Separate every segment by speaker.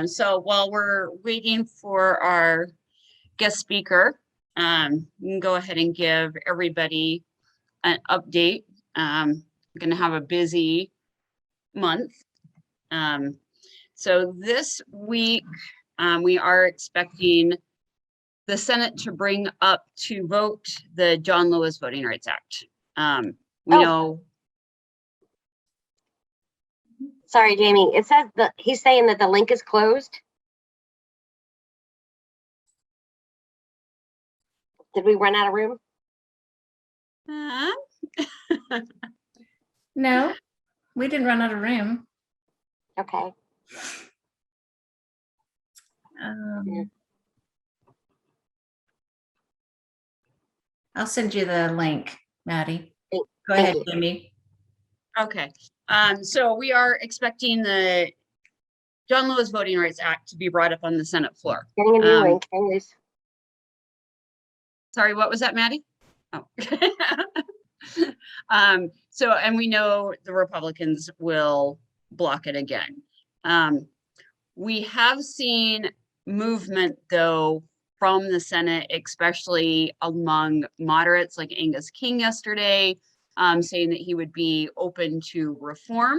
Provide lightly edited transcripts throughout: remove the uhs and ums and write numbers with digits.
Speaker 1: So while we're waiting for our guest speaker, we can go ahead and give everybody an update. We're going to have a busy month. So this week, we are expecting the Senate to bring up to vote the John Lewis Voting Rights Act. We know.
Speaker 2: Sorry, Jamie. It says that he's saying that the link is closed. Did we run out of room?
Speaker 3: No, we didn't run out of room.
Speaker 2: Okay.
Speaker 3: I'll send you the link, Maddie. Go
Speaker 2: Thank
Speaker 3: ahead,
Speaker 2: you.
Speaker 3: Jamie.
Speaker 1: Okay. So we are expecting the John Lewis Voting Rights Act to be brought up on the Senate floor.
Speaker 2: Getting a new link. Anyways.
Speaker 1: Sorry, what was that, Maddie? Oh. So, and we know the Republicans will block it again. We have seen movement, though, from the Senate, especially among moderates like Angus King yesterday, saying that he would be open to reform.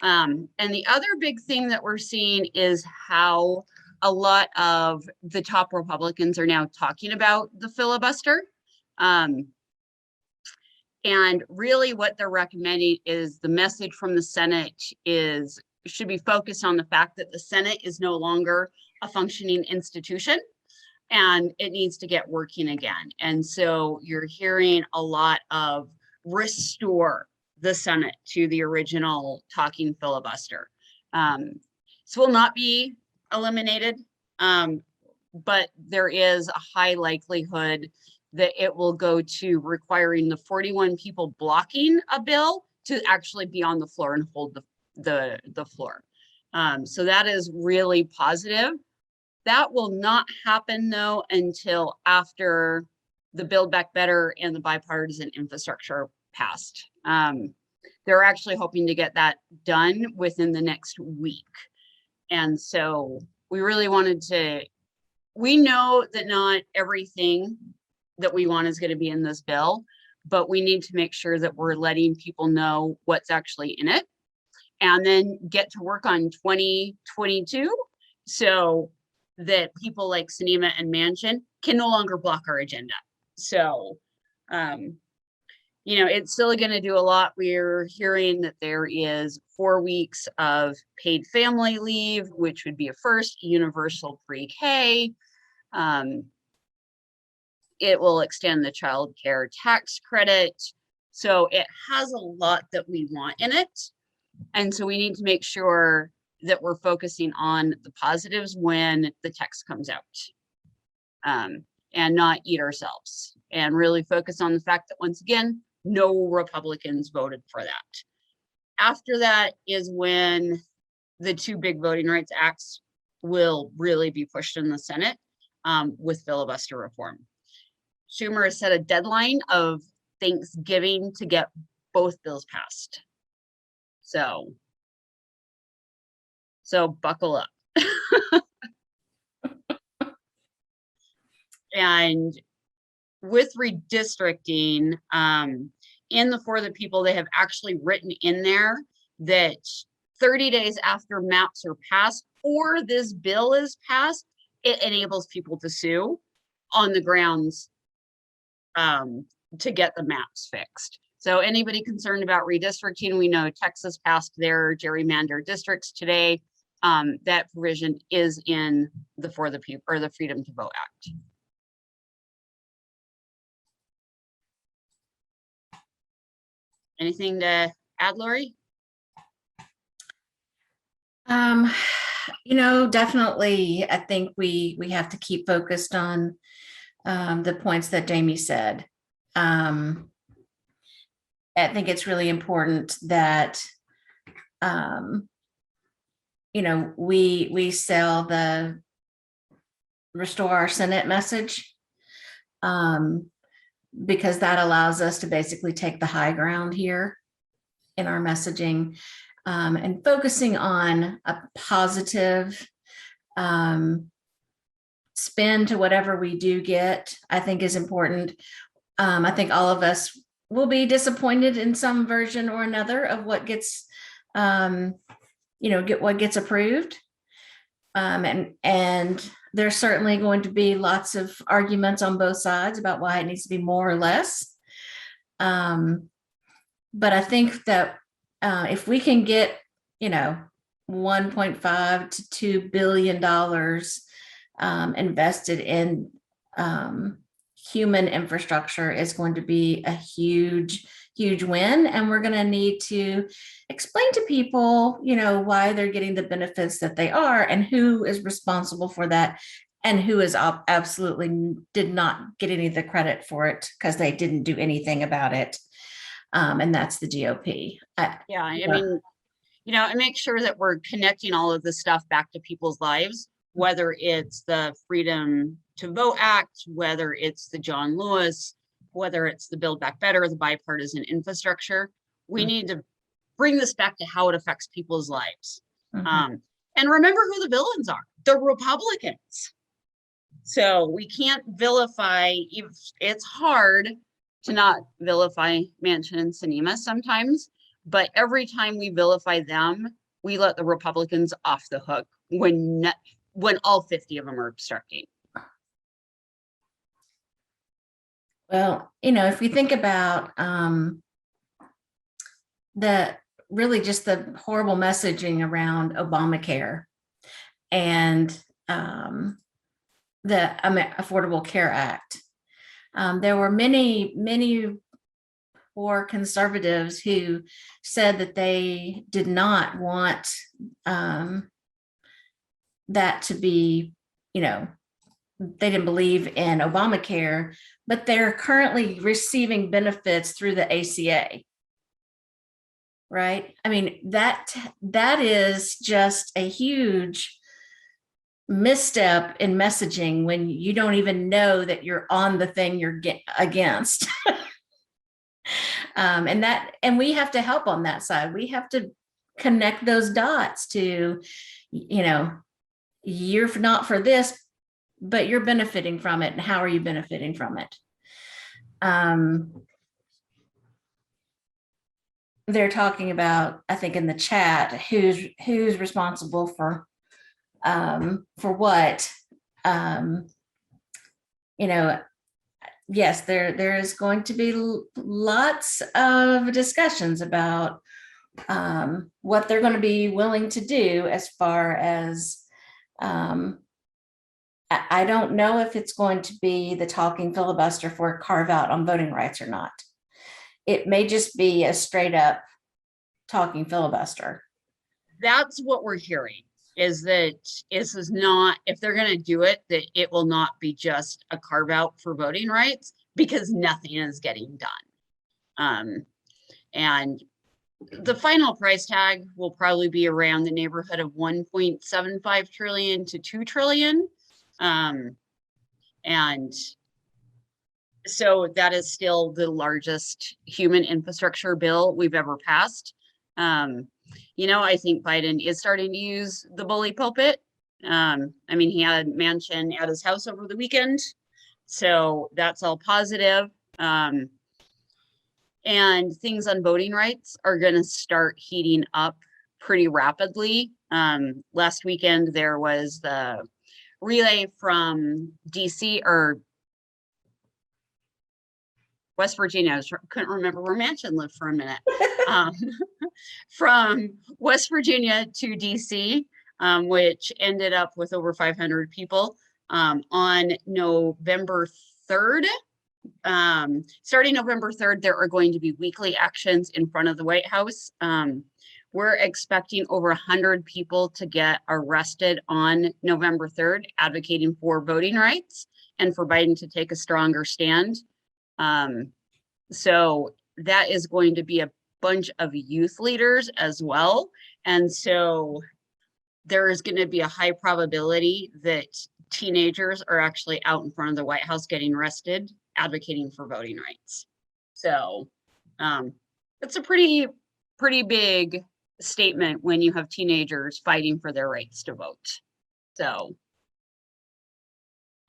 Speaker 1: And the other big thing that we're seeing is how a lot of the top Republicans are now talking about the filibuster. And really what they're recommending is the message from the Senate should be focused on the fact that the Senate is no longer a functioning institution and it needs to get working again. And so you're hearing a lot of restore the Senate to the original talking filibuster. This will not be eliminated, but there is a high likelihood that it will go to requiring the 41 people blocking a bill to actually be on the floor and hold the floor. So that is really positive. That will not happen, though, until after the Build Back Better and the bipartisan infrastructure passed. They're actually hoping to get that done within the next week. And so we really wanted to, we know that not everything that we want is going to be in this bill, but we need to make sure that we're letting people know what's actually in it and then get to work on 2022 so that people like Sinema and Manchin can no longer block our agenda. So, you know, it's still going to do a lot. We're hearing that there is 4 weeks of paid family leave, which would be a first, universal pre-K. It will extend the child care tax credit. So it has a lot that we want in it. And so we need to make sure that we're focusing on the positives when the text comes out, and not eat ourselves and really focus on the fact that, once again, no Republicans voted for that. After that is when the two big voting rights acts will really be pushed in the Senate, with filibuster reform. Schumer has set a deadline of Thanksgiving to get both bills passed. So buckle up. And with redistricting, in the For the People, they have actually written in there that 30 days after maps are passed or this bill is passed, it enables people to sue on the grounds to get the maps fixed. So anybody concerned about redistricting, we know Texas passed their gerrymander districts today. That provision is in the For the People or the Freedom to Vote Act. Anything to add, Lori?
Speaker 3: You know, definitely, I think we have to keep focused on the points that Jamie said. I think it's really important that you know, we sell the restore our Senate message, because that allows us to basically take the high ground here in our messaging, and focusing on a positive spend to whatever we do get, I think is important. I think all of us will be disappointed in some version or another of what gets, what gets approved. And there's certainly going to be lots of arguments on both sides about why it needs to be more or less. But I think that if we can get, 1.5 to $2 billion invested in human infrastructure, is going to be a huge win. And we're going to need to explain to people, why they're getting the benefits that they are and who is responsible for that and who is absolutely did not get any of the credit for it because they didn't do anything about it. And that's the GOP.
Speaker 1: And make sure that we're connecting all of this stuff back to people's lives, whether it's the Freedom to Vote Act, whether it's the John Lewis, whether it's the Build Back Better, the bipartisan infrastructure. We need to bring this back to how it affects people's lives. And remember who the villains are, the Republicans. So we can't vilify, it's hard to not vilify Manchin and Sinema sometimes, but every time we vilify them, we let the Republicans off the hook when all 50 of them are obstructing.
Speaker 3: Well, if we think about really just the horrible messaging around Obamacare and the Affordable Care Act, there were many poor conservatives who said that they did not want that to be, they didn't believe in Obamacare, but they're currently receiving benefits through the ACA. Right? I mean, that is just a huge misstep in messaging when you don't even know that you're on the thing you're against. And we have to help on that side. We have to connect those dots to, you're not for this, but you're benefiting from it. And how are you benefiting from it? They're talking about, I think in the chat, who's responsible for what. Yes, there is going to be lots of discussions about what they're going to be willing to do as far as I don't know if it's going to be the talking filibuster for a carve out on voting rights or not. It may just be a straight up talking filibuster.
Speaker 1: That's what we're hearing, is that this is not, if they're going to do it, that it will not be just a carve out for voting rights, because nothing is getting done. And the final price tag will probably be around the neighborhood of 1.75 trillion to 2 trillion. And so that is still the largest human infrastructure bill we've ever passed. I think Biden is starting to use the bully pulpit. He had Manchin at his house over the weekend, so that's all positive. And things on voting rights are going to start heating up pretty rapidly. Last weekend, there was the relay from DC or West Virginia. Couldn't remember where Manchin lived for a minute. From West Virginia to DC, which ended up with over 500 people on November 3rd. Starting November 3rd, there are going to be weekly actions in front of the White House. We're expecting over 100 people to get arrested on November 3rd, advocating for voting rights and for Biden to take a stronger stand. So that is going to be a bunch of youth leaders as well. And so there is going to be a high probability that teenagers are actually out in front of the White House getting arrested, advocating for voting rights. So it's a pretty big statement when you have teenagers fighting for their rights to vote. So,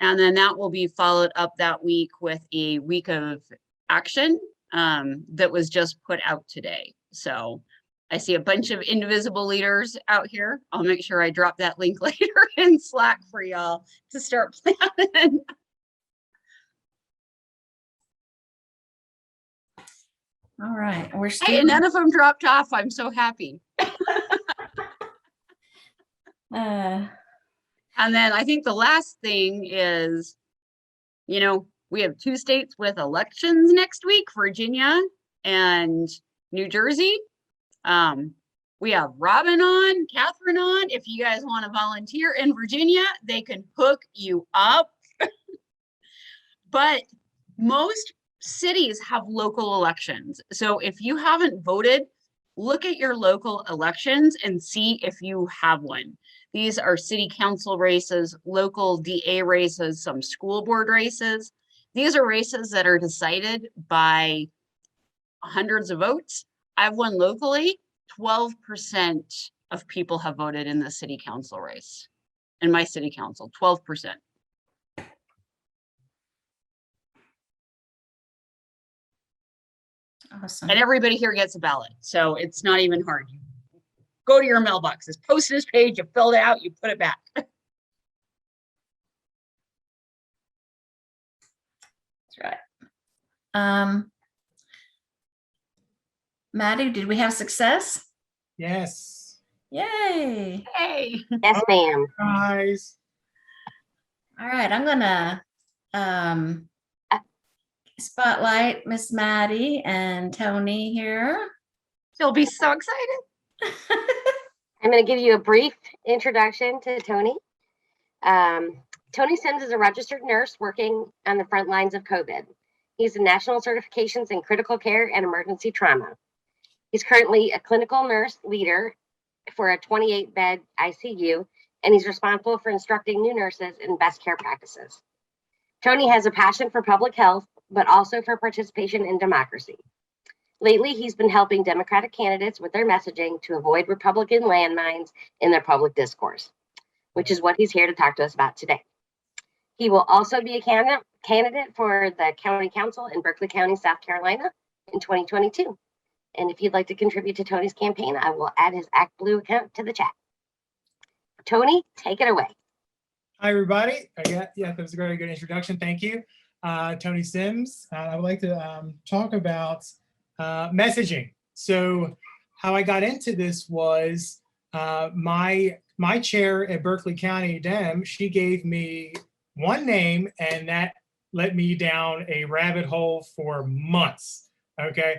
Speaker 1: and then that will be followed up that week with a week of action that was just put out today. So I see a bunch of indivisible leaders out here. I'll make sure I drop that link later in Slack for y'all to start planning.
Speaker 3: All right, we're
Speaker 1: Hey,
Speaker 3: still.
Speaker 1: and none of them dropped off. I'm so happy. And then I think the last thing is, you know, we have 2 states with elections next week, Virginia and New Jersey. We have Robin on, Catherine on. If you guys want to volunteer in Virginia, they can hook you up. But most cities have local elections. So if you haven't voted, look at your local elections and see if you have one. These are city council races, local DA races, some school board races. These are races that are decided by hundreds of votes. I've won locally. 12% of people have voted in the city council race. In my city council, 12%.
Speaker 3: Awesome.
Speaker 1: And everybody here gets a ballot. So it's not even hard. You go to your mailbox, this postage page, you fill it out, you put it back.
Speaker 3: That's right. Maddie, did we have success?
Speaker 4: Yes.
Speaker 3: Yay.
Speaker 1: Hey.
Speaker 2: Yes, ma'am.
Speaker 4: Guys.
Speaker 3: All right, I'm gonna spotlight Miss Maddie and Tony here.
Speaker 1: She'll be so excited.
Speaker 2: I'm going to give you a brief introduction to Tony. Tony Sims is a registered nurse working on the front lines of COVID. He's a national certifications in critical care and emergency trauma. He's currently a clinical nurse leader for a 28-bed ICU, and he's responsible for instructing new nurses in best care practices. Tony has a passion for public health, but also for participation in democracy. Lately, he's been helping Democratic candidates with their messaging to avoid Republican landmines in their public discourse, which is what he's here to talk to us about today. He will also be a candidate for the county council in Berkeley County, South Carolina in 2022. And if you'd like to contribute to Tony's campaign, I will add his ActBlue account to the chat. Tony, take it away.
Speaker 4: Hi, everybody. Yeah, that was a very good introduction. Thank you. Tony Sims. I would like to talk about messaging. So how I got into this was my chair at Berkeley County Dem, she gave me one name, and that led me down a rabbit hole for months. Okay.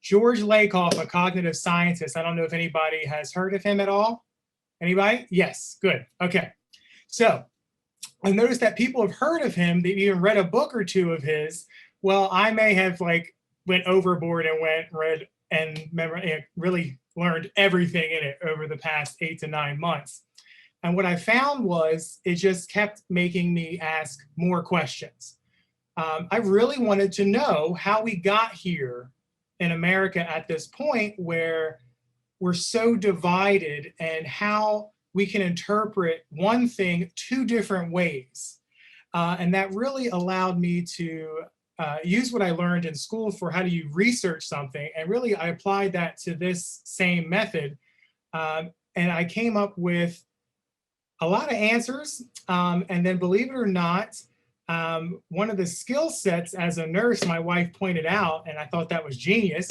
Speaker 4: George Lakoff, a cognitive scientist. I don't know if anybody has heard of him at all. Anybody? Yes, good. Okay. So I noticed that people have heard of him. They've even read a book or two of his. Well, I may have went overboard and read and really learned everything in it over the past 8 to 9 months. And what I found was it just kept making me ask more questions. I really wanted to know how we got here in America at this point where we're so divided, and how we can interpret one thing 2 different ways. And that really allowed me to use what I learned in school for how do you research something. And really, I applied that to this same method. And I came up with a lot of answers. And then, believe it or not, one of the skill sets as a nurse, my wife pointed out, and I thought that was genius,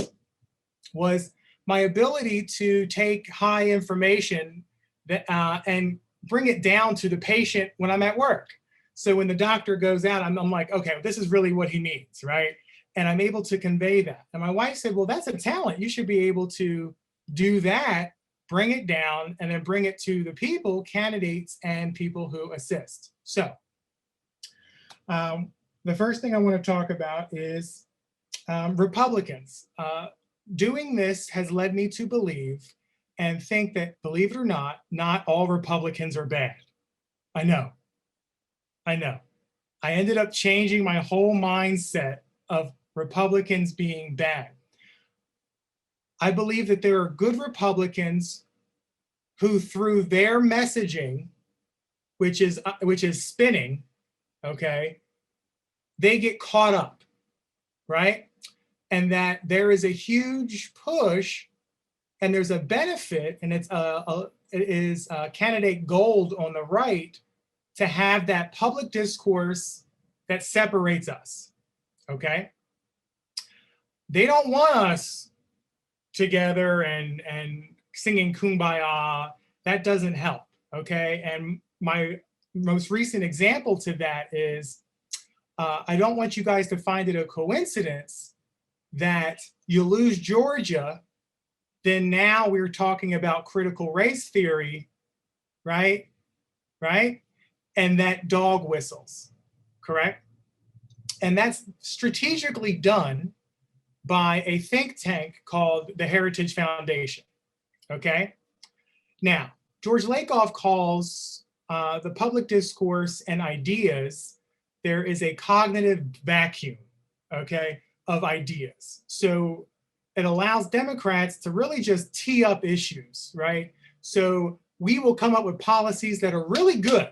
Speaker 4: was my ability to take high information that, and bring it down to the patient when I'm at work. So when the doctor goes out, I'm like, okay, this is really what he means, right? And I'm able to convey that. And my wife said, well, that's a talent. You should be able to do that, bring it down, and then bring it to the people, candidates, and people who assist. So the first thing I want to talk about is Republicans. Doing this has led me to believe and think that, believe it or not all Republicans are bad. I know. I ended up changing my whole mindset of Republicans being bad. I believe that there are good Republicans who, through their messaging, which is spinning, okay, they get caught up, right? And that there is a huge push and there's a benefit, and it is candidate gold on the right to have that public discourse that separates us, okay? They don't want us together and singing Kumbaya. That doesn't help, okay? And my most recent example to that is, I don't want you guys to find it a coincidence that you lose Georgia, then now we're talking about critical race theory, right? Right? And that dog whistles, correct? And that's strategically done by a think tank called the Heritage Foundation, okay? Now, George Lakoff calls the public discourse and ideas, there is a cognitive vacuum, okay, of ideas. So it allows Democrats to really just tee up issues, right? So we will come up with policies that are really good,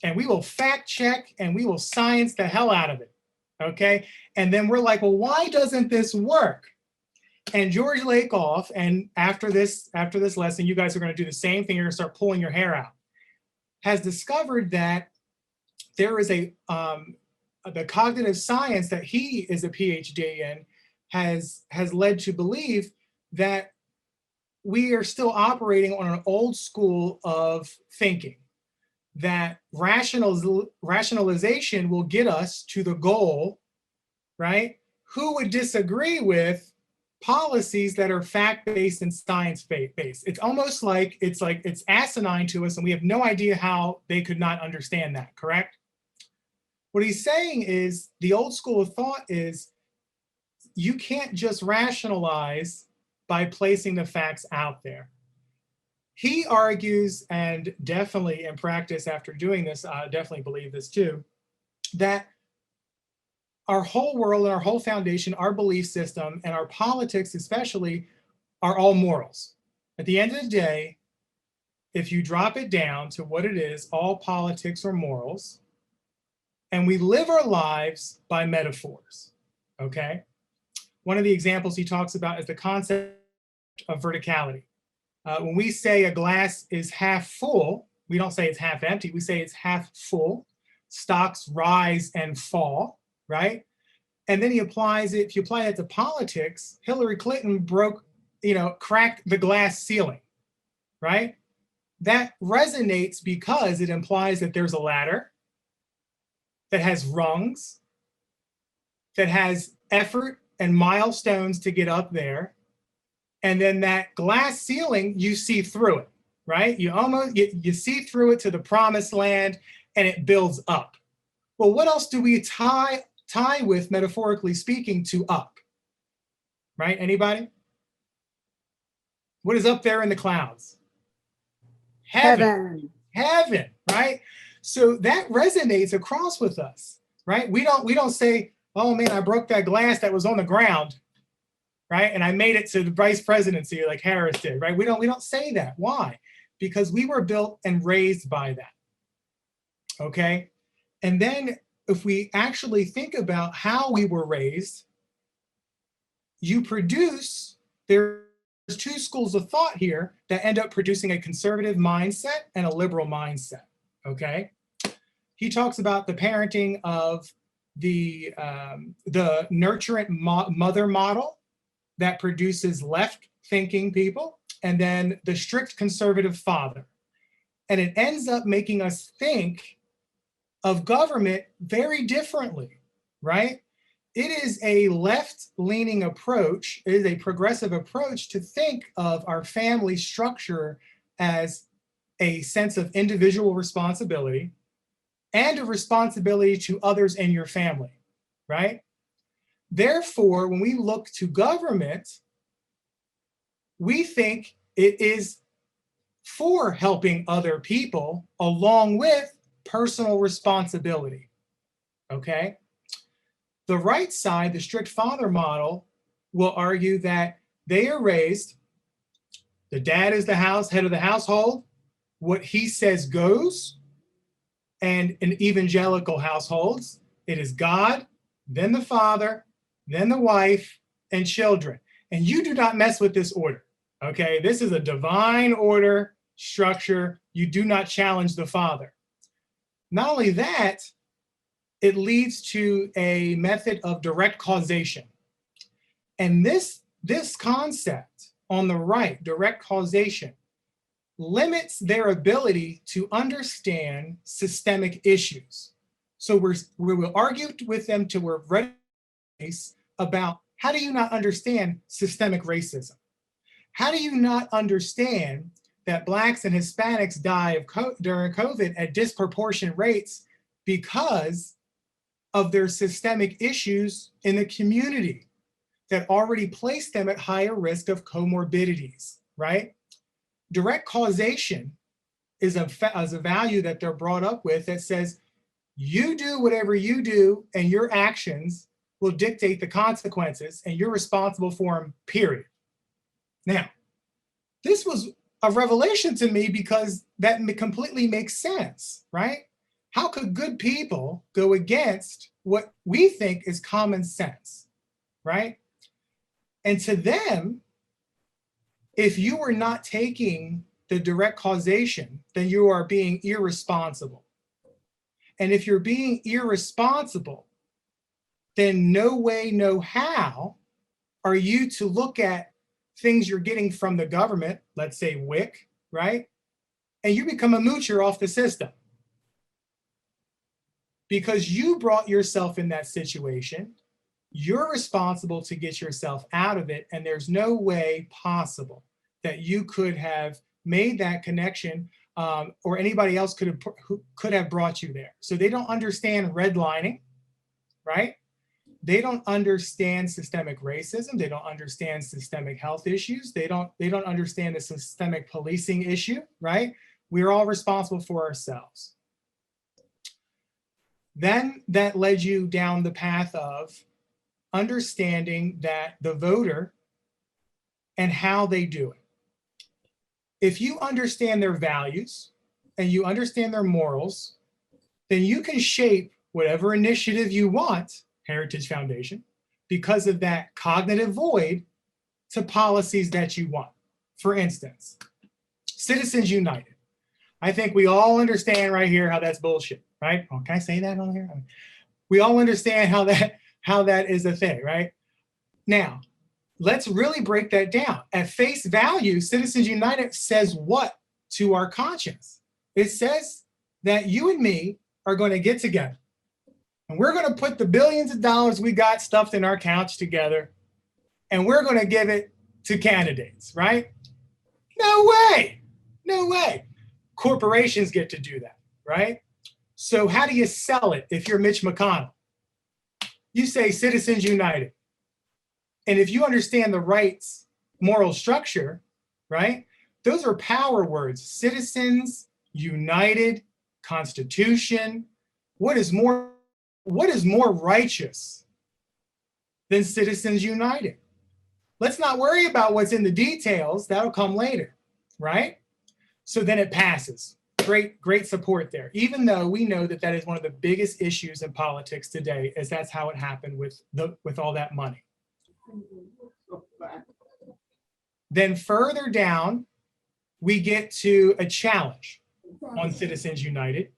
Speaker 4: and we will fact check and we will science the hell out of it, okay? And then we're like, well, why doesn't this work? And George Lakoff, and after this lesson, you guys are going to do the same thing. You're going to start pulling your hair out. Has discovered that there is the cognitive science that he is a PhD in has led to believe that we are still operating on an old school of thinking, that rationalization will get us to the goal, right? Who would disagree with policies that are fact-based and science-based? It's almost like it's asinine to us, and we have no idea how they could not understand that, correct? What he's saying is the old school of thought is you can't just rationalize by placing the facts out there. He argues, and definitely in practice after doing this, I definitely believe this too, that our whole world and our whole foundation, our belief system, and our politics especially, are all morals. At the end of the day, if you drop it down to what it is, all politics are morals, and we live our lives by metaphors, okay? One of the examples he talks about is the concept of verticality. When we say a glass is half full, we don't say it's half empty, we say it's half full. Stocks rise and fall, right? And then he applies it, if you apply it to politics, Hillary Clinton cracked the glass ceiling, right? That resonates because it implies that there's a ladder that has rungs, that has effort and milestones to get up there. And then that glass ceiling, you see through it, right? You see through it to the promised land, and it builds up. Well, what else do we tie with, metaphorically speaking, to up, right? Anybody? What is up there in the clouds? Heaven, right? So that resonates across with us, right? We don't say, oh man, I broke that glass that was on the ground, right? And I made it to the vice presidency like Harris did, right? We don't say that. Why? Because we were built and raised by that, okay? And then if we actually think about how we were raised, there's two schools of thought here that end up producing a conservative mindset and a liberal mindset, okay? He talks about the parenting of the nurturant mother model that produces left-thinking people, and then the strict conservative father. And it ends up making us think of government very differently, right? It is a left-leaning approach, it is a progressive approach to think of our family structure as a sense of individual responsibility and a responsibility to others in your family, right? Therefore, when we look to government, we think it is for helping other people along with personal responsibility, okay? The right side, the strict father model, will argue that they are raised, the dad is the head of the household, what he says goes, And in evangelical households, it is God, then the father, then the wife, and children. And you do not mess with this order, okay? This is a divine order structure. You do not challenge the father. Not only that, it leads to a method of direct causation. And this concept on the right, direct causation, limits their ability to understand systemic issues. So we will argue with them till we're ready about, how do you not understand systemic racism? How do you not understand that Blacks and Hispanics die during COVID at disproportionate rates because of their systemic issues in the community that already place them at higher risk of comorbidities, right? Direct causation is a value that they're brought up with that says, you do whatever you do and your actions will dictate the consequences and you're responsible for them, period. Now, this was a revelation to me because that completely makes sense, right? How could good people go against what we think is common sense, right? And to them, if you are not taking the direct causation, then you are being irresponsible. And if you're being irresponsible, then no way, no how are you to look at things you're getting from the government, let's say WIC, right? And you become a moocher off the system. Because you brought yourself in that situation, you're responsible to get yourself out of it, and there's no way possible that you could have made that connection or anybody else could have brought you there. So they don't understand redlining, right? They don't understand systemic racism. They don't understand systemic health issues. They don't understand the systemic policing issue, right? We're all responsible for ourselves. Then that led you down the path of understanding that the voter and how they do it. If you understand their values and you understand their morals, then you can shape whatever initiative you want, Heritage Foundation, because of that cognitive void to policies that you want. For instance, Citizens United. I think we all understand right here how that's bullshit, right? Oh, can I say that on here? We all understand how that is a thing, right? Now, let's really break that down. At face value, Citizens United says what to our conscience? It says that you and me are going to get together and we're going to put the billions of dollars we got stuffed in our accounts together and we're going to give it to candidates, right? No way, no way. Corporations get to do that, right? So how do you sell it if you're Mitch McConnell? You say Citizens United. And if you understand the right's moral structure, right? Those are power words. Citizens United, Constitution. What is more righteous than Citizens United? Let's not worry about what's in the details. That'll come later, right? So then it passes. Great support there. Even though we know that is one of the biggest issues in politics today, is that's how it happened with all that money. Then further down, we get to a challenge on Citizens United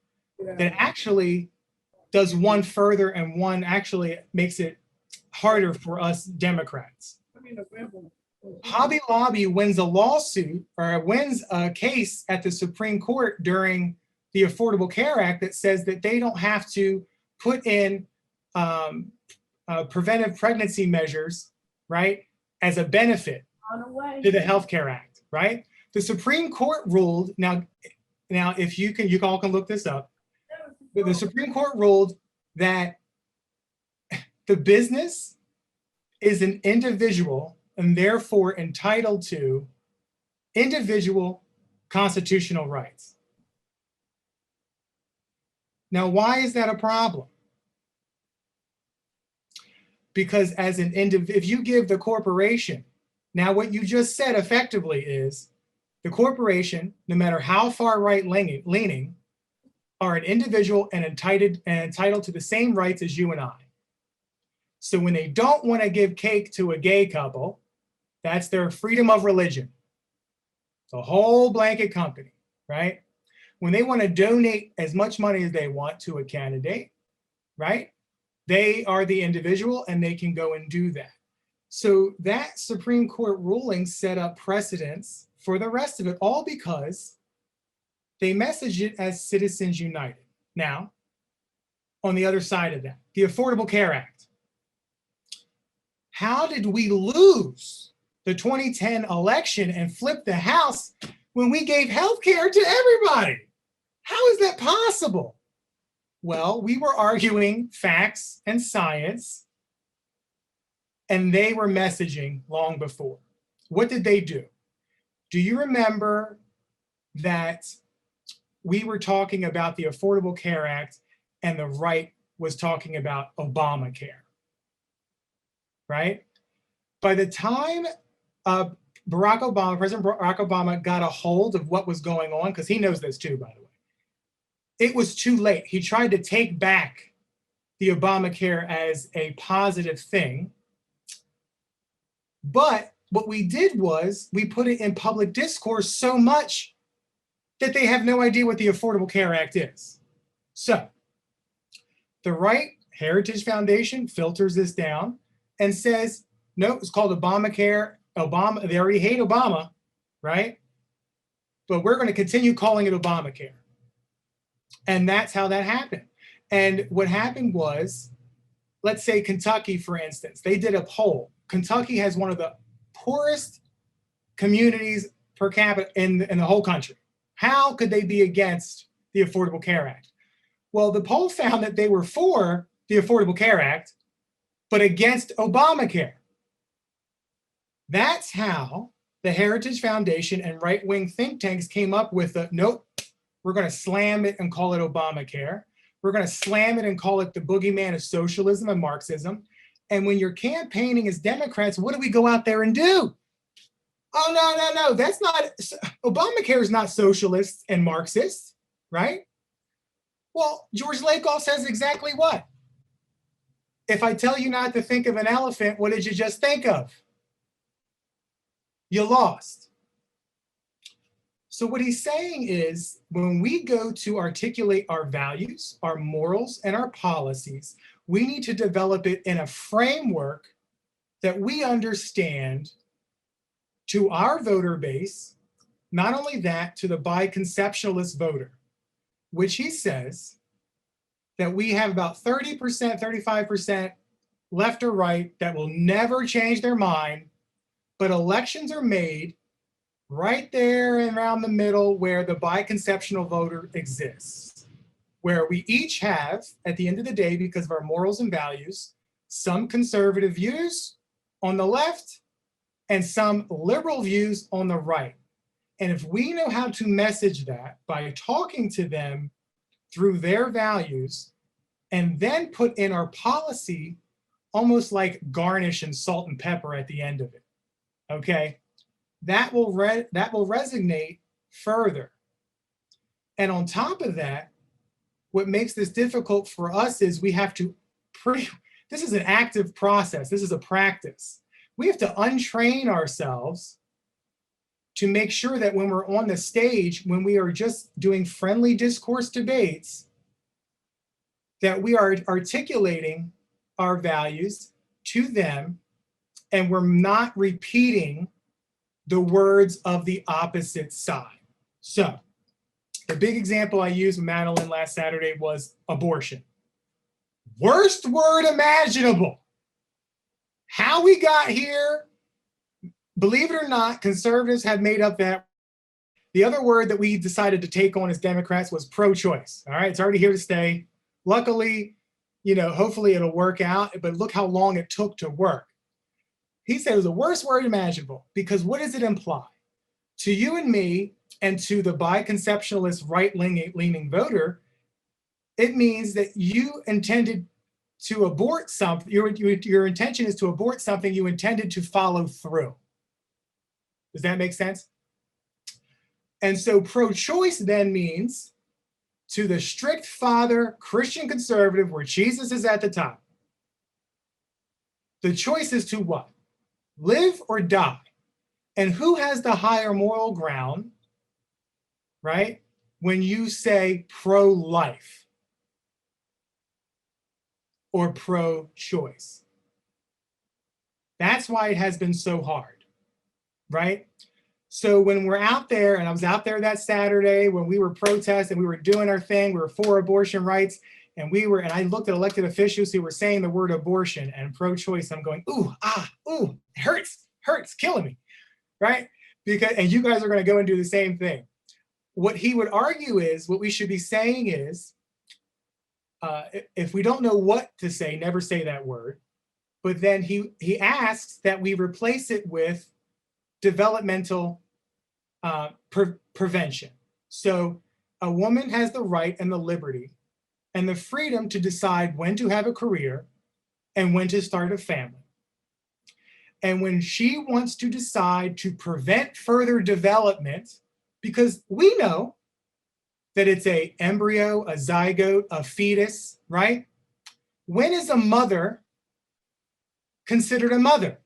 Speaker 4: that actually does one further and one actually makes it harder for us Democrats. Hobby Lobby wins a lawsuit or wins a case at the Supreme Court during the Affordable Care Act that says that they don't have to put in preventive pregnancy measures, right, as a benefit to the Healthcare Act, right? The Supreme Court ruled, now if you all can look this up, but the Supreme Court ruled that the business is an individual and therefore entitled to individual constitutional rights. Now, why is that a problem? Because as an if you give the corporation, now what you just said effectively is the corporation, no matter how far right leaning, are an individual and entitled to the same rights as you and I. So when they don't want to give cake to a gay couple, that's their freedom of religion. The whole blanket company, right? When they want to donate as much money as they want to a candidate, right? They are the individual and they can go and do that. So that Supreme Court ruling set up precedents for the rest of it, all because they messaged it as Citizens United. Now, on the other side of that, the Affordable Care Act. How did we lose the 2010 election and flip the House when we gave health care to everybody? How is that possible? Well, we were arguing facts and science, and they were messaging long before. What did they do? Do you remember that we were talking about the Affordable Care Act and the right was talking about Obamacare, right? By the time President Barack Obama got a hold of what was going on, because he knows this too, by the way, it was too late. He tried to take back the Obamacare as a positive thing. But what we did was we put it in public discourse so much that they have no idea what the Affordable Care Act is. So the Right Heritage Foundation filters this down and says, no, it's called Obamacare. Obama, they already hate Obama, right? But we're going to continue calling it Obamacare. And that's how that happened. And what happened was, let's say Kentucky, for instance, they did a poll. Kentucky has one of the poorest communities per capita in the whole country. How could they be against the Affordable Care Act? Well, the poll found that they were for the Affordable Care Act, but against Obamacare. That's how the Heritage Foundation and right-wing think tanks came up with a, nope, we're going to slam it and call it Obamacare. We're going to slam it and call it the boogeyman of socialism and Marxism. And when you're campaigning as Democrats, what do we go out there and do? Oh, no, that's not, Obamacare is not socialist and Marxist, right? Well, George Lakoff says exactly what? If I tell you not to think of an elephant, what did you just think of? You lost. So what he's saying is, when we go to articulate our values, our morals, and our policies, we need to develop it in a framework that we understand to our voter base, not only that, to the biconceptualist voter, which he says that we have about 30%, 35% left or right that will never change their mind, but elections are made right there and around the middle where the biconceptual voter exists, where we each have, at the end of the day, because of our morals and values, some conservative views on the left and some liberal views on the right. And if we know how to message that by talking to them through their values and then put in our policy almost like garnish and salt and pepper at the end of it, okay? That will resonate further. And on top of that, what makes this difficult for us is we have to, this is an active process, this is a practice. We have to untrain ourselves to make sure that when we're on the stage, when we are just doing friendly discourse debates, that we are articulating our values to them and we're not repeating the words of the opposite side. So the big example I used with Madeline last Saturday was abortion. Worst word imaginable. How we got here, believe it or not, conservatives have made up that. The other word that we decided to take on as Democrats was pro-choice. All right, it's already here to stay. Luckily, hopefully it'll work out, but look how long it took to work. He said it was the worst word imaginable because what does it imply? To you and me and to the biconceptualist right-leaning voter, it means that you intended to abort something, your intention is to abort something you intended to follow through. Does that make sense? And so pro-choice then means to the strict father, Christian conservative, where Jesus is at the top. The choice is to what? Live or die. And who has the higher moral ground, right? When you say pro-life or pro-choice. That's why it has been so hard, right? So when we're out there, and I was out there that Saturday when we were protesting, we were doing our thing, we were for abortion rights, and I looked at elected officials who were saying the word abortion and pro-choice. I'm going, ooh, it hurts, killing me, right? And you guys are going to go and do the same thing. What he would argue is, what we should be saying is, if we don't know what to say, never say that word. But then he asks that we replace it with developmental prevention. So a woman has the right and the liberty and the freedom to decide when to have a career and when to start a family. And when she wants to decide to prevent further development, because we know that it's an embryo, a zygote, a fetus, right? When is a mother considered a mother?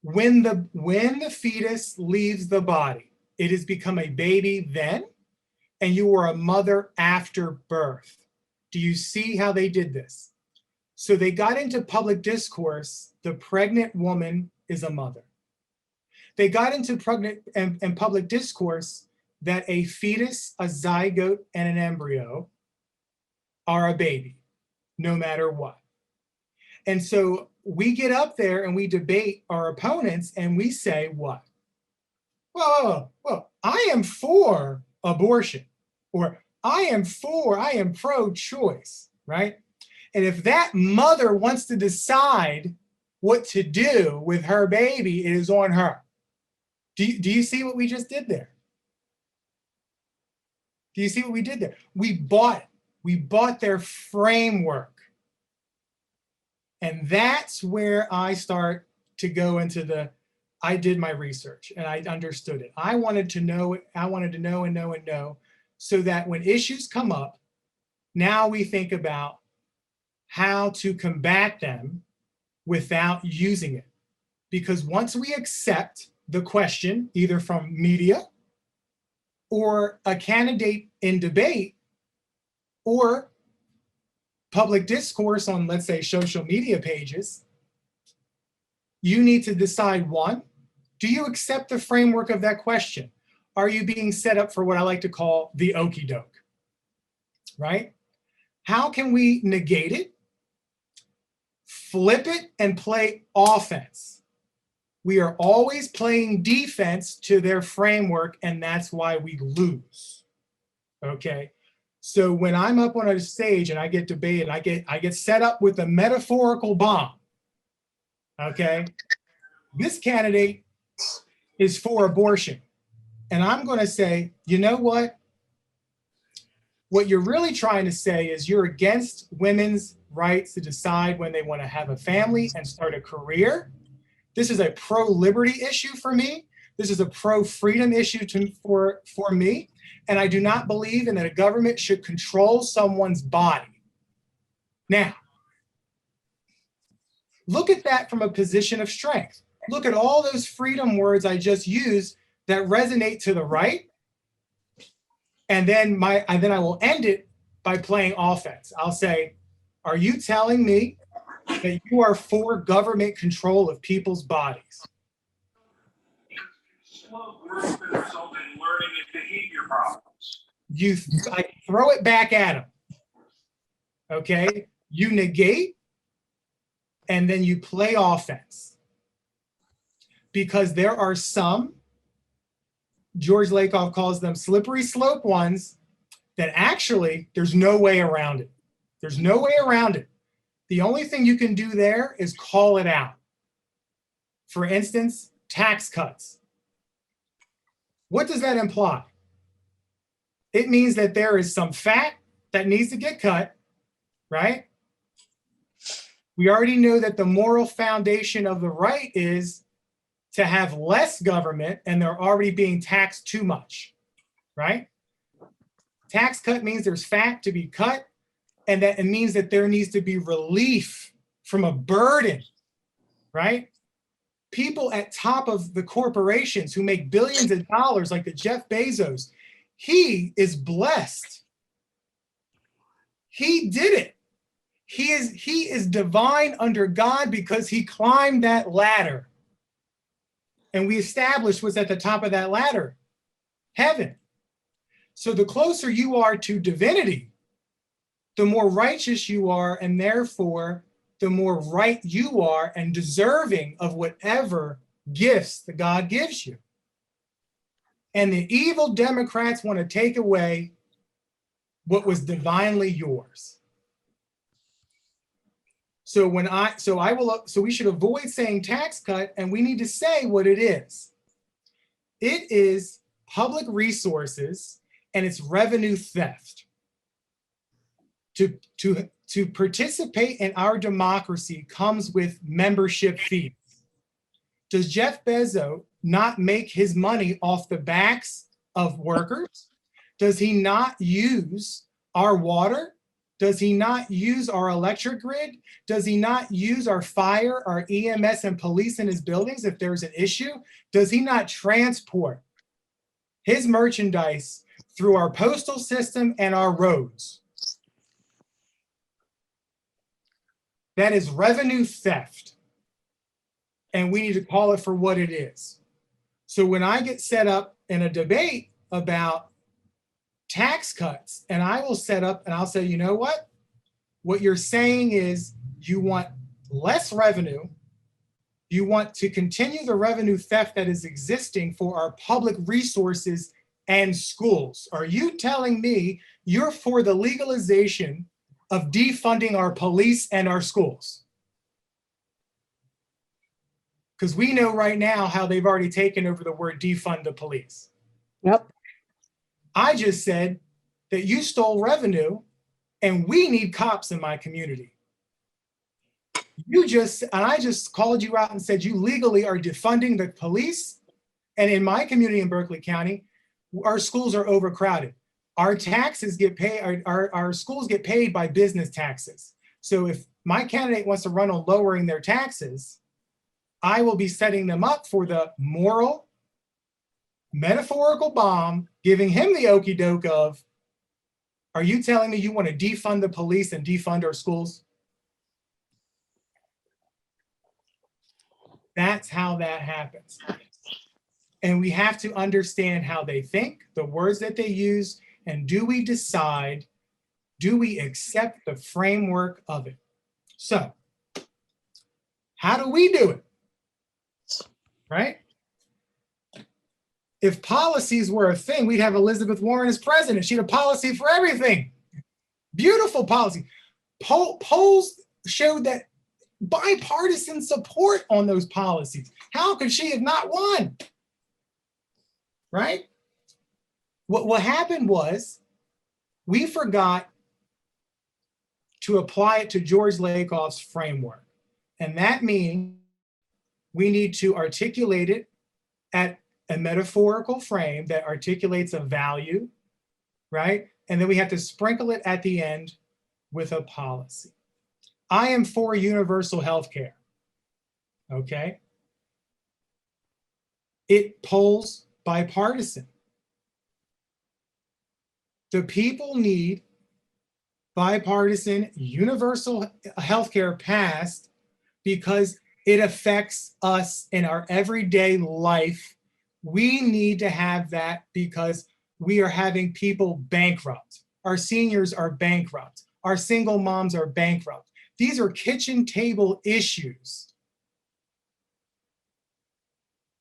Speaker 4: When the fetus leaves the body, it has become a baby then, and you are a mother after birth. Do you see how they did this? So they got into public discourse, the pregnant woman is a mother. They got into and public discourse that a fetus, a zygote, and an embryo are a baby, no matter what. And so we get up there and we debate our opponents and we say what? Well, I am for abortion, or I am pro-choice, right? And if that mother wants to decide what to do with her baby, it is on her. Do you see what we just did there? Do you see what we did there? We bought their framework. And that's where I start to go into I did my research and I understood it. I wanted to know it. I wanted to know and know and know, so that when issues come up, now we think about how to combat them without using it. Because once we accept the question, either from media or a candidate in debate or public discourse on, let's say, social media pages, you need to decide, one, do you accept the framework of that question? Are you being set up for what I like to call the okie doke, right? How can we negate it, flip it, and play offense? We are always playing defense to their framework, and that's why we lose, okay? So when I'm up on a stage and I get debated, I get set up with a metaphorical bomb, okay? This candidate is for abortion. And I'm going to say, you know what? What you're really trying to say is you're against women's rights to decide when they want to have a family and start a career. This is a pro-liberty issue for me. This is a pro-freedom issue for me. And I do not believe in that a government should control someone's body. Now, look at that from a position of strength. Look at all those freedom words I just used that resonate to the right. And then I will end it by playing offense. I'll say, are you telling me that you are for government control of people's bodies?
Speaker 5: Slow growth that result in learning and behavior problems.
Speaker 4: I throw it back at them. Okay? You negate and then you play offense. Because there are some, George Lakoff calls them slippery slope ones, that actually there's no way around it. There's no way around it. The only thing you can do there is call it out. For instance, tax cuts. What does that imply? It means that there is some fat that needs to get cut, right? We already know that the moral foundation of the right is to have less government, and they're already being taxed too much. right? Tax cut means there's fat to be cut, and that it means that there needs to be relief from a burden, right? People at top of the corporations who make billions of dollars, like the Jeff Bezos, he is blessed. He did it. He is divine under God because he climbed that ladder. And we established what's at the top of that ladder, heaven. So the closer you are to divinity, the more righteous you are, and therefore the more right you are and deserving of whatever gifts that God gives you. And the evil Democrats want to take away what was divinely yours. So we should avoid saying tax cut, and we need to say what it is. It is public resources and it's revenue theft. To participate in our democracy comes with membership fees. Does Jeff Bezos not make his money off the backs of workers? Does he not use our water? Does he not use our electric grid? Does he not use our fire, our EMS and police in his buildings if there's an issue? Does he not transport his merchandise through our postal system and our roads? That is revenue theft. And we need to call it for what it is. So when I get set up in a debate about tax cuts, and I will set up and I'll say, you know what? What you're saying is you want less revenue. You want to continue the revenue theft that is existing for our public resources and schools. Are you telling me you're for the legalization of defunding our police and our schools? Because we know right now how they've already taken over the word defund the police.
Speaker 6: Yep.
Speaker 4: I just said that you stole revenue and we need cops in my community. I just called you out and said you legally are defunding the police. And in my community in Berkeley County, our schools are overcrowded. Our taxes get paid, our schools get paid by business taxes. So if my candidate wants to run on lowering their taxes, I will be setting them up for the moral, metaphorical bomb, giving him the okey doke of, are you telling me you want to defund the police and defund our schools? That's how that happens. And we have to understand how they think, the words that they use, and do we accept the framework of it? So, how do we do it? Right? If policies were a thing, we'd have Elizabeth Warren as president. She'd have policy for everything. Beautiful policy. Polls showed that bipartisan support on those policies. How could she have not won? Right? What happened was we forgot to apply it to George Lakoff's framework. And that means we need to articulate it at a metaphorical frame that articulates a value, right? And then we have to sprinkle it at the end with a policy. I am for universal health care, okay? It polls bipartisan. The people need bipartisan universal health care passed because it affects us in our everyday life. We need to have that because we are having people bankrupt. Our seniors are bankrupt. Our single moms are bankrupt. These are kitchen table issues,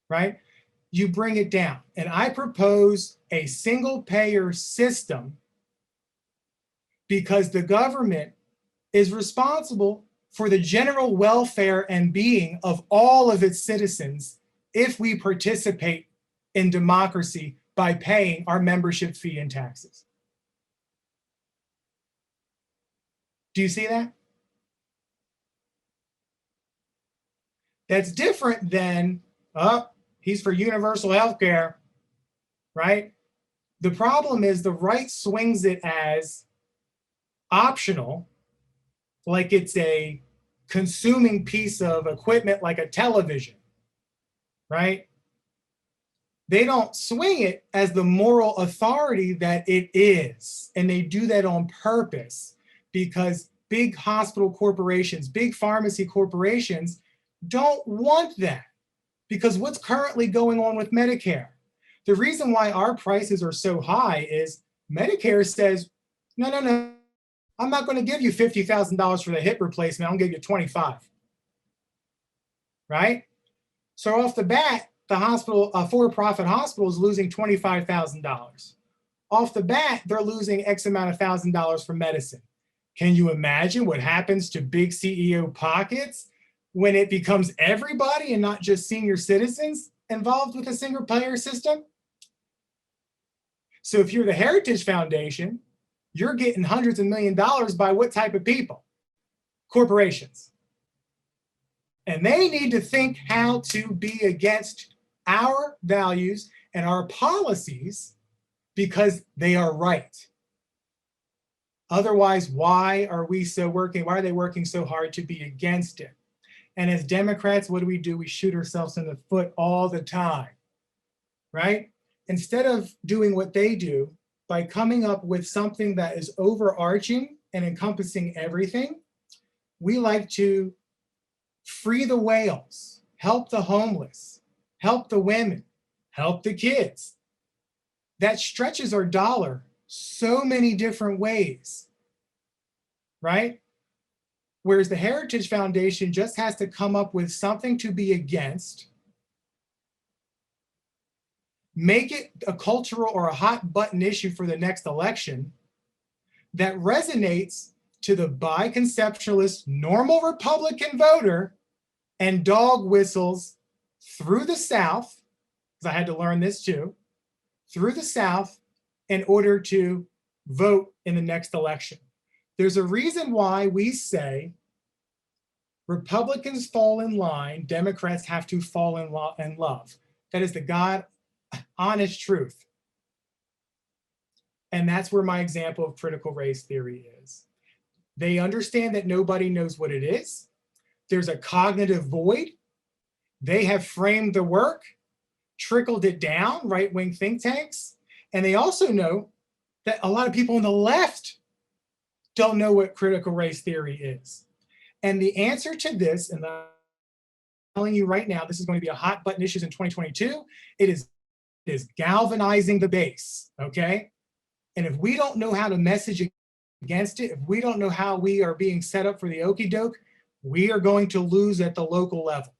Speaker 4: right? You bring it down. And I propose a single payer system because the government is responsible for the general welfare and being of all of its citizens if we participate in democracy by paying our membership fee and taxes. Do you see that? That's different than, he's for universal health care, right? The problem is the right swings it as optional, like it's a consuming piece of equipment like a television, right? They don't swing it as the moral authority that it is. And they do that on purpose because big hospital corporations, big pharmacy corporations don't want that, because what's currently going on with Medicare? The reason why our prices are so high is Medicare says, no, I'm not going to give you $50,000 for the hip replacement. I'll give you 25, right? So off the bat, the hospital, a for-profit hospital is losing $25,000. Off the bat, they're losing X amount of $1,000 for medicine. Can you imagine what happens to big CEO pockets when it becomes everybody and not just senior citizens involved with a single payer system? So if you're the Heritage Foundation, you're getting hundreds of $millions by what type of people? Corporations. And they need to think how to be against our values and our policies because they are right. Otherwise, why are they working so hard to be against it? And as Democrats, what do? We shoot ourselves in the foot all the time, right? Instead of doing what they do by coming up with something that is overarching and encompassing everything, we like to free the whales, help the homeless, help the women, help the kids. That stretches our dollar so many different ways, right? Whereas the Heritage Foundation just has to come up with something to be against, make it a cultural or a hot button issue for the next election that resonates to the biconceptualist normal Republican voter and dog whistles through the South, because I had to learn this too, through the South in order to vote in the next election. There's a reason why we say Republicans fall in line, Democrats have to fall in love. That is the God honest truth. And that's where my example of critical race theory is. They understand that nobody knows what it is. There's a cognitive void. They have framed the work, trickled it down, right-wing think tanks. And they also know that a lot of people on the left don't know what critical race theory is. And the answer to this, and I'm telling you right now, this is going to be a hot button issue in 2022. It is galvanizing the base, okay? And if we don't know how to message against it, if we don't know how we are being set up for the okie doke, we are going to lose at the local level.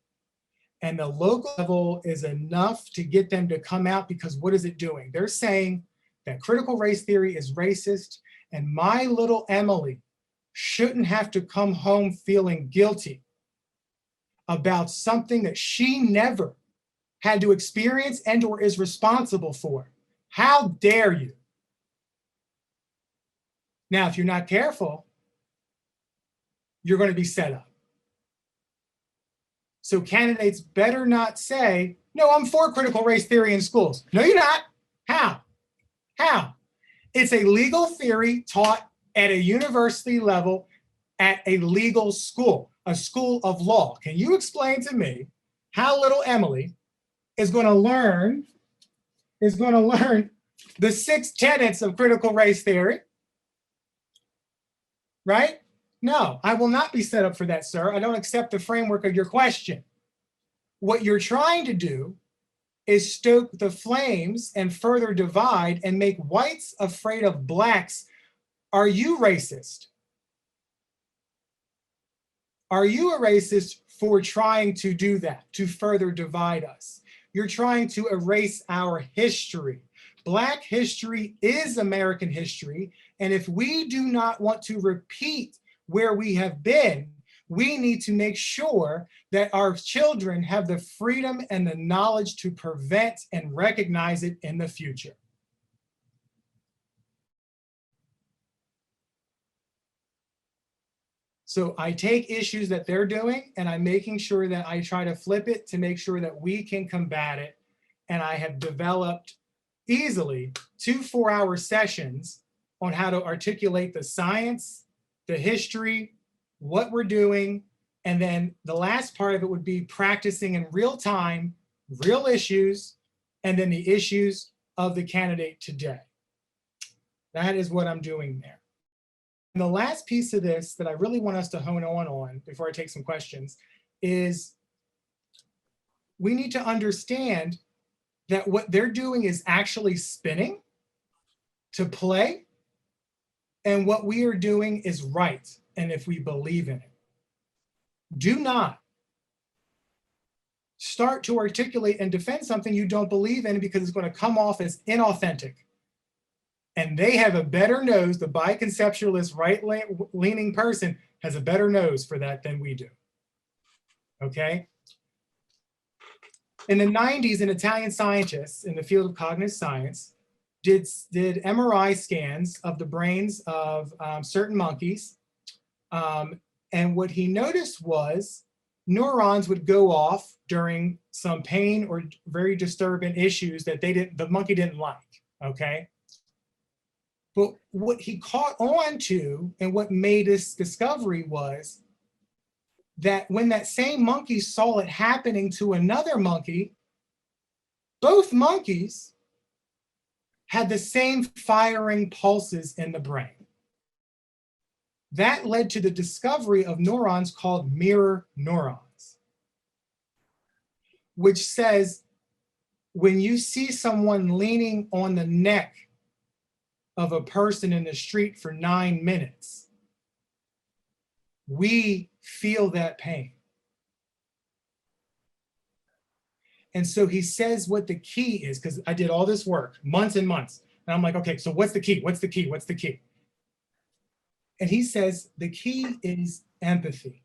Speaker 4: And the local level is enough to get them to come out, because what is it doing? They're saying that critical race theory is racist, and my little Emily shouldn't have to come home feeling guilty about something that she never had to experience and or is responsible for. How dare you? Now, if you're not careful, you're going to be set up. So candidates better not say, no, I'm for critical race theory in schools. No, you're not. How? How? It's a legal theory taught at a university level at a legal school, a school of law. Can you explain to me how little Emily is going to learn the 6 tenets of critical race theory? Right? No, I will not be set up for that, sir. I don't accept the framework of your question. What you're trying to do is stoke the flames and further divide and make whites afraid of blacks. Are you racist? Are you a racist for trying to do that, to further divide us? You're trying to erase our history. Black history is American history. And if we do not want to repeat where we have been, we need to make sure that our children have the freedom and the knowledge to prevent and recognize it in the future. So I take issues that they're doing and I'm making sure that I try to flip it to make sure that we can combat it. And I have developed easily 2 4-hour sessions on how to articulate the science, the history, what we're doing, and then the last part of it would be practicing in real time, real issues, and then the issues of the candidate today. That is what I'm doing there. And the last piece of this that I really want us to hone on before I take some questions is we need to understand that what they're doing is actually spinning to play, and what we are doing is right, and if we believe in it. Do not start to articulate and defend something you don't believe in because it's going to come off as inauthentic. And they have a better nose, the biconceptualist, right-leaning person has a better nose for that than we do. Okay? In the 90s, an Italian scientist in the field of cognitive science did MRI scans of the brains of certain monkeys. And what he noticed was neurons would go off during some pain or very disturbing issues that the monkey didn't like, okay? But what he caught on to and what made this discovery was that when that same monkey saw it happening to another monkey, both monkeys had the same firing pulses in the brain. That led to the discovery of neurons called mirror neurons, which says when you see someone leaning on the neck of a person in the street for 9 minutes, we feel that pain. And so he says what the key is, because I did all this work, months and months. And I'm like, okay, so what's the key? What's the key? What's the key? And he says the key is empathy.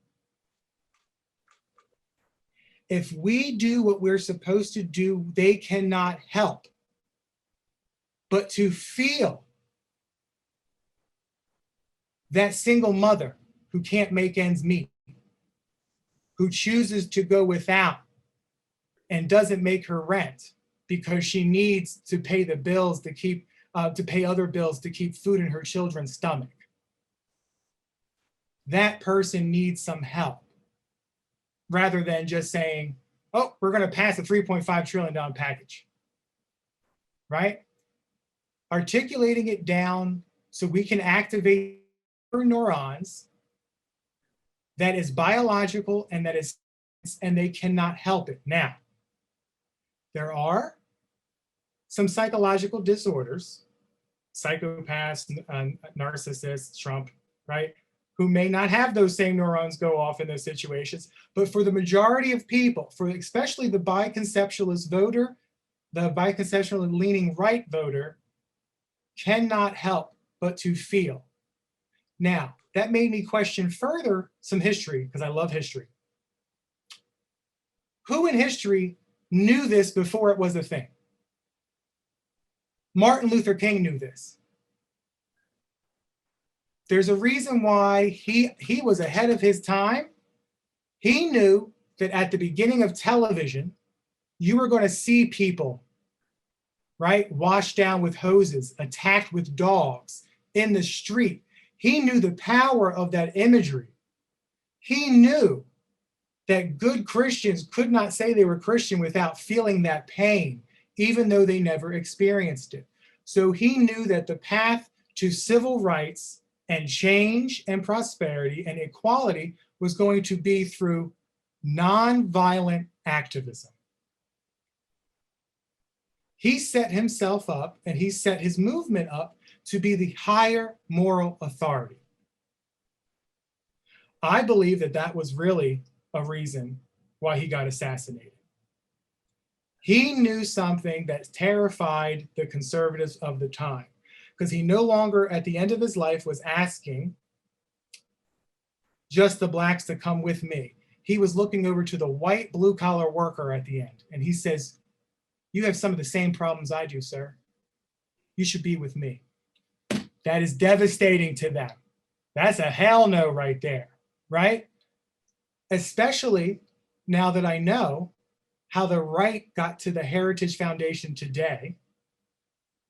Speaker 4: If we do what we're supposed to do, they cannot help but to feel that single mother who can't make ends meet, who chooses to go without and doesn't make her rent because she needs to pay the bills to keep, to pay other bills to keep food in her children's stomach. That person needs some help rather than just saying, oh, we're going to pass a $3.5 trillion package, right? Articulating it down so we can activate neurons that is biological and that is, and they cannot help it. Now, there are some psychological disorders, psychopaths, narcissists, Trump, right? Who may not have those same neurons go off in those situations. But for the majority of people, for especially the biconceptualist voter, the biconceptual leaning right voter cannot help but to feel. Now, that made me question further some history, because I love history. Who in history knew this before it was a thing? Martin Luther King knew this. There's a reason why he was ahead of his time. He knew that at the beginning of television, you were going to see people, right, washed down with hoses, attacked with dogs in the street. He knew the power of that imagery. He knew that good Christians could not say they were Christian without feeling that pain, even though they never experienced it. So he knew that the path to civil rights and change and prosperity and equality was going to be through nonviolent activism. He set himself up and he set his movement up to be the higher moral authority. I believe that that was really a reason why he got assassinated. He knew something that terrified the conservatives of the time, because he no longer at the end of his life was asking just the blacks to come with me. He was looking over to the white blue-collar worker at the end, and he says, you have some of the same problems I do, sir. You should be with me. That is devastating to them. That's a hell no right there, right? Especially now that I know how the right got to the Heritage Foundation today,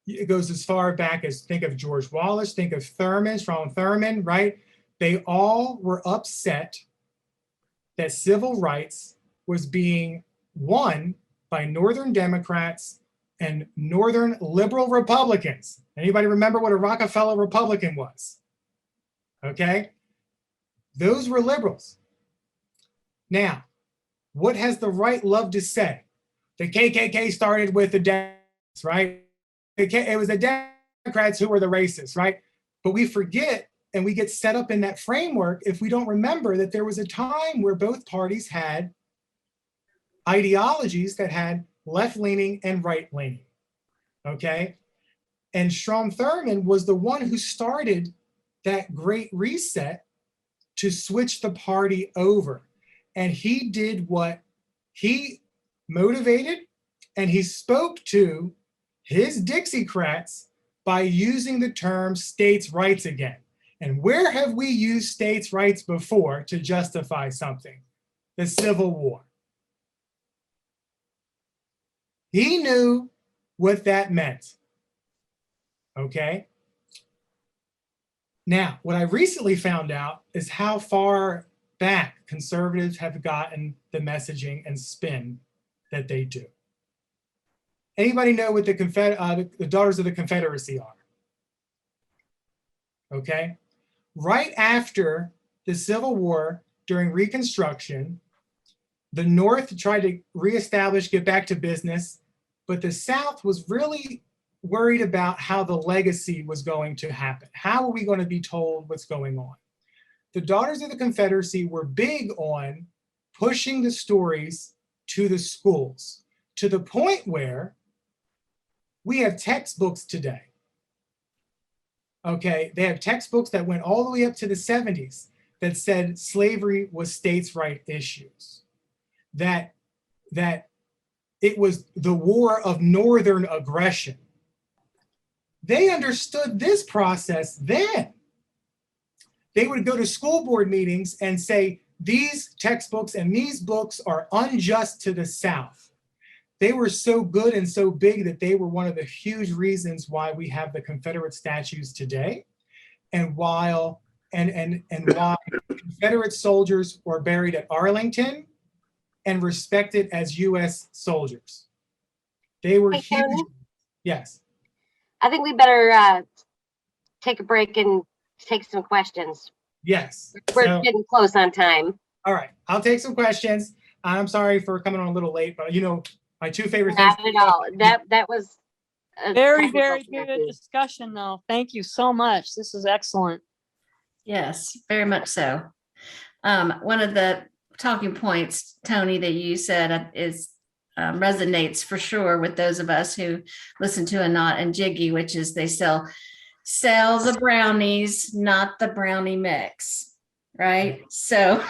Speaker 4: it goes as far back as, think of George Wallace, think of Thurman, Strom Thurmond, right? They all were upset that civil rights was being won by Northern Democrats and Northern liberal Republicans. Anybody remember what a Rockefeller Republican was? Okay, those were liberals. Now, what has the right loved to say? The KKK started with the Democrats, right? It was the Democrats who were the racists, right? But we forget, and we get set up in that framework if we don't remember that there was a time where both parties had ideologies that had left-leaning and right-leaning, okay? And Strom Thurmond was the one who started that great reset to switch the party over. And he did what he motivated, and he spoke to his Dixiecrats by using the term states' rights again. And where have we used states' rights before to justify something? The Civil War. He knew what that meant. Okay? Now, what I recently found out is how far back conservatives have gotten the messaging and spin that they do. Anybody know what the Daughters of the Confederacy are? Okay? Right after the Civil War, during Reconstruction, the North tried to reestablish, get back to business, but the South was really worried about how the legacy was going to happen. How are we going to be told what's going on? The Daughters of the Confederacy were big on pushing the stories to the schools, to the point where we have textbooks today. Okay, they have textbooks that went all the way up to the 70s that said slavery was states' right issues, that it was the war of Northern aggression. They understood this process then. They would go to school board meetings and say, these textbooks and these books are unjust to the South. They were so good and so big that they were one of the huge reasons why we have the Confederate statues today, and why Confederate soldiers were buried at Arlington and respected as U.S. soldiers. They were huge.
Speaker 2: Tony?
Speaker 4: Yes.
Speaker 2: I think we better take a break and take some questions.
Speaker 4: Yes.
Speaker 2: We're getting close on time.
Speaker 4: All right. I'll take some questions. I'm sorry for coming on a little late, but you know, my two favorite things.
Speaker 2: Not at all. That was a
Speaker 6: Very
Speaker 2: technical
Speaker 6: good discussion, though. Thank you so much. This is excellent.
Speaker 3: Yes, very much so. One of the talking points, Tony, that you said is resonates for sure with those of us who listen to Anat and Jiggy, which is they sell the brownies, not the brownie mix, right? So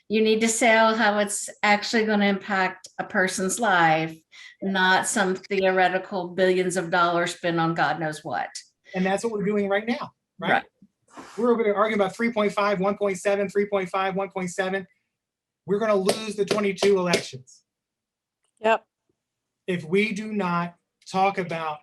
Speaker 3: you need to sell how it's actually going to impact a person's life, not some theoretical billions of dollars spent on God knows what.
Speaker 4: And that's what we're doing right now, right? We're over there arguing about 3.5, 1.7, 3.5, 1.7. We're going to lose the 22 elections.
Speaker 6: Yep.
Speaker 4: If we do not talk about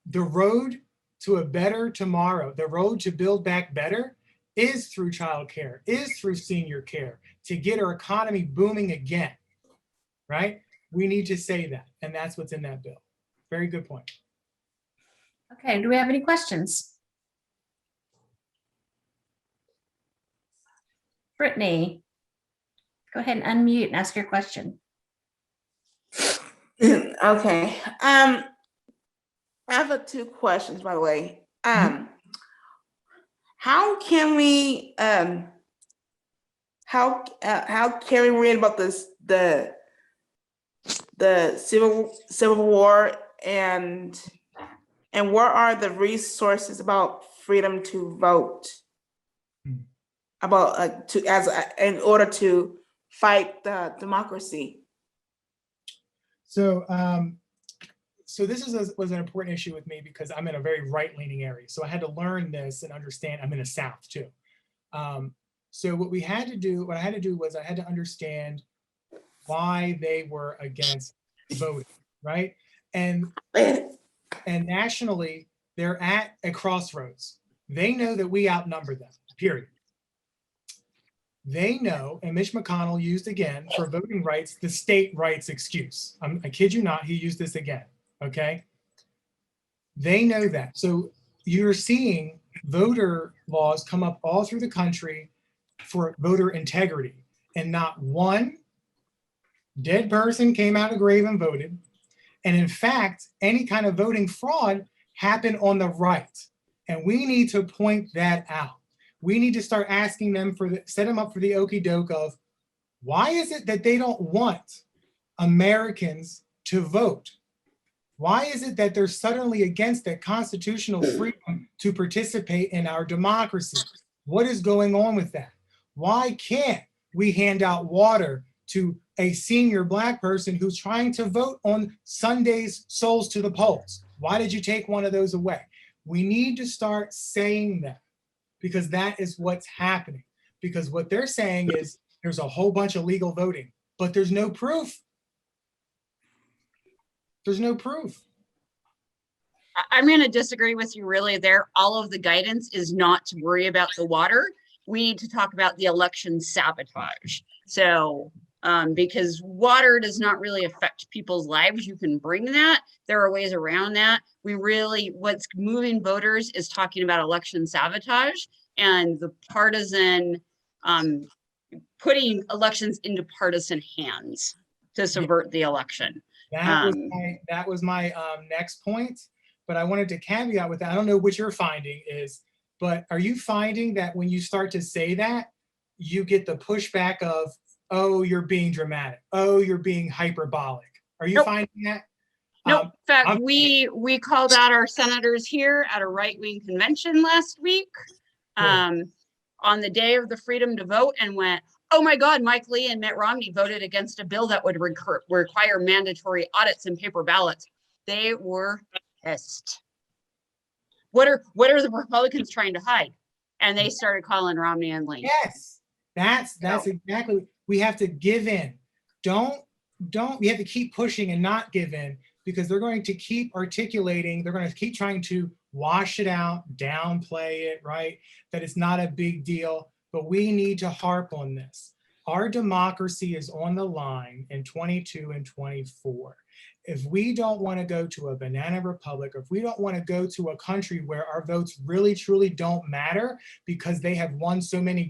Speaker 4: the road to a better tomorrow, the road to build back better is through childcare, is through senior care, to get our economy booming again, right? We need to say that, and that's what's in that bill. Very good point.
Speaker 3: Okay, do we have any questions? Brittany, go ahead and unmute and ask your question.
Speaker 7: Okay. I have two questions, by the way. How can we how can we read about this the Civil War and where are the resources about freedom to vote, about in order to fight the democracy?
Speaker 4: So so this was an important issue with me because I'm in a very right-leaning area. So I had to learn this and understand. I'm in the South too. So what I had to do was I had to understand why they were against voting, right? And And nationally, they're at a crossroads. They know that we outnumber them, period. They know, and Mitch McConnell used again for voting rights, the state rights excuse. I kid you not, he used this again, okay? They know that. So you're seeing voter laws come up all through the country for voter integrity, and not one dead person came out of grave and voted. And in fact, any kind of voting fraud happened on the right. And we need to point that out. We need to start asking them set them up for the okie doke of, why is it that they don't want Americans to vote? Why is it that they're suddenly against that constitutional freedom to participate in our democracy? What is going on with that? Why can't we hand out water to a senior Black person who's trying to vote on Sunday's Souls to the Polls? Why did you take one of those away? We need to start saying that, because that is what's happening. Because what they're saying is there's a whole bunch of legal voting, but there's no proof. There's no proof.
Speaker 1: I'm going to disagree with you really there. All of the guidance is not to worry about the water. We need to talk about the election sabotage. So, because water does not really affect people's lives, you can bring that. There are ways around that. What's moving voters is talking about election sabotage and the partisan, putting elections into partisan hands to subvert the election.
Speaker 4: That was my next point, but I wanted to caveat with that. I don't know what your finding is, but are you finding that when you start to say that, you get the pushback of, oh, you're being dramatic. Oh, you're being hyperbolic. Are you finding that?
Speaker 1: No, in fact, we called out our senators here at a right-wing convention last week on the day of the freedom to vote and went, oh my God, Mike Lee and Mitt Romney voted against a bill that would require mandatory audits and paper ballots. They were pissed. What are the Republicans trying to hide? And they started calling Romney and Lee.
Speaker 4: Yes, that's exactly. We have to give in. We have to keep pushing and not give in, because they're going to keep articulating. They're going to keep trying to wash it out, downplay it, right? That it's not a big deal. But we need to harp on this. Our democracy is on the line in 22 and 24. If we don't want to go to a banana republic, or if we don't want to go to a country where our votes really truly don't matter because they have won so many